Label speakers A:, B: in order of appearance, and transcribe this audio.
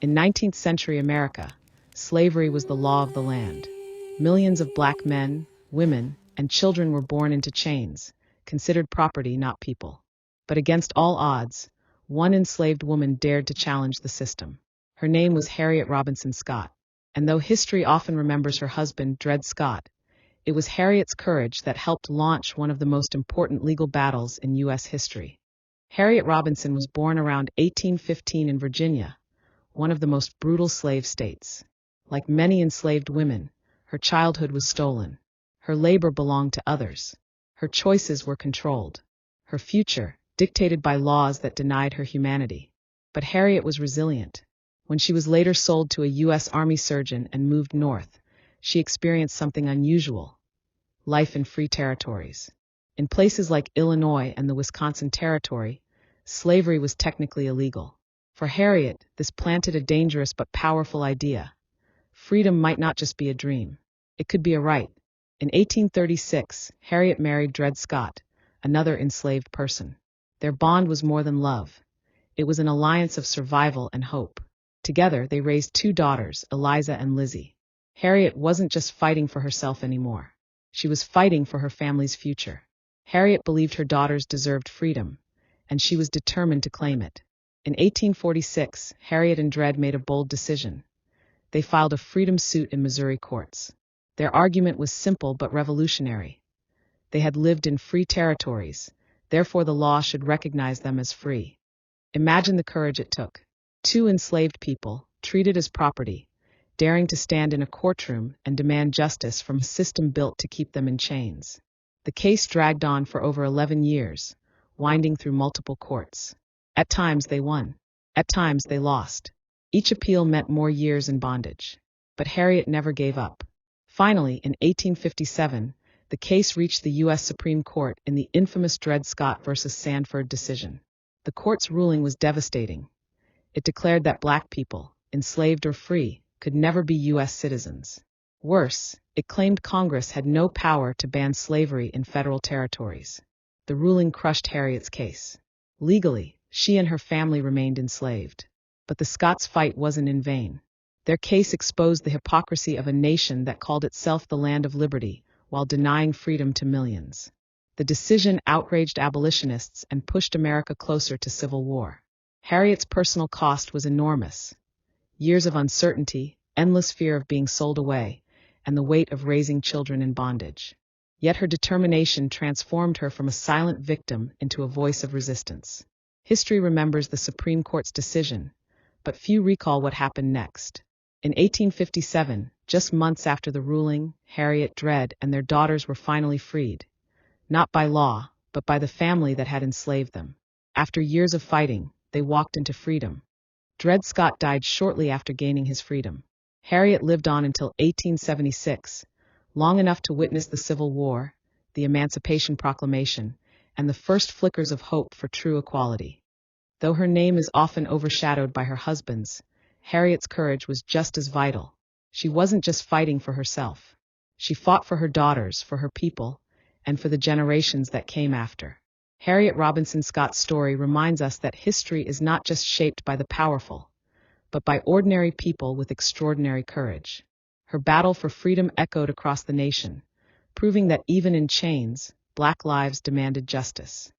A: In 19th century America, slavery was the law of the land. Millions of black men, women, and children were born into chains, considered property, not people. But against all odds, one enslaved woman dared to challenge the system. Her name was Harriet Robinson Scott. And though history often remembers her husband, Dred Scott, it was Harriet's courage that helped launch one of the most important legal battles in U.S. history. Harriet Robinson was born around 1815 in Virginia, one of the most brutal slave states. Like many enslaved women, her childhood was stolen. Her labor belonged to others. Her choices were controlled. Her future, dictated by laws that denied her humanity. But Harriet was resilient. When she was later sold to a U.S. Army surgeon and moved north, she experienced something unusual: life in free territories. In places like Illinois and the Wisconsin Territory, slavery was technically illegal. For Harriet, this planted a dangerous but powerful idea. Freedom might not just be a dream. It could be a right. In 1836, Harriet married Dred Scott, another enslaved person. Their bond was more than love. It was an alliance of survival and hope. Together, they raised two daughters, Eliza and Lizzie. Harriet wasn't just fighting for herself anymore. She was fighting for her family's future. Harriet believed her daughters deserved freedom, and she was determined to claim it. In 1846, Harriet and Dred made a bold decision. They filed a freedom suit in Missouri courts. Their argument was simple but revolutionary. They had lived in free territories, therefore the law should recognize them as free. Imagine the courage it took. Two enslaved people, treated as property, daring to stand in a courtroom and demand justice from a system built to keep them in chains. The case dragged on for over 11 years, winding through multiple courts. At times they won. At times they lost. Each appeal meant more years in bondage. But Harriet never gave up. Finally, in 1857, the case reached the U.S. Supreme Court in the infamous Dred Scott versus Sandford decision. The court's ruling was devastating. It declared that black people, enslaved or free, could never be U.S. citizens. Worse, it claimed Congress had no power to ban slavery in federal territories. The ruling crushed Harriet's case. Legally, she and her family remained enslaved. But the Scots' fight wasn't in vain. Their case exposed the hypocrisy of a nation that called itself the land of liberty while denying freedom to millions. The decision outraged abolitionists and pushed America closer to civil war. Harriet's personal cost was enormous. Years of uncertainty, endless fear of being sold away, and the weight of raising children in bondage. Yet her determination transformed her from a silent victim into a voice of resistance. History remembers the Supreme Court's decision, but few recall what happened next. In 1857, just months after the ruling, Harriet, Dred, and their daughters were finally freed. Not by law, but by the family that had enslaved them. After years of fighting, they walked into freedom. Dred Scott died shortly after gaining his freedom. Harriet lived on until 1876, long enough to witness the Civil War, the Emancipation Proclamation, and the first flickers of hope for true equality. Though her name is often overshadowed by her husband's, Harriet's courage was just as vital. She wasn't just fighting for herself. She fought for her daughters, for her people, and for the generations that came after. Harriet Robinson Scott's story reminds us that history is not just shaped by the powerful, but by ordinary people with extraordinary courage. Her battle for freedom echoed across the nation, proving that even in chains, black lives demanded justice.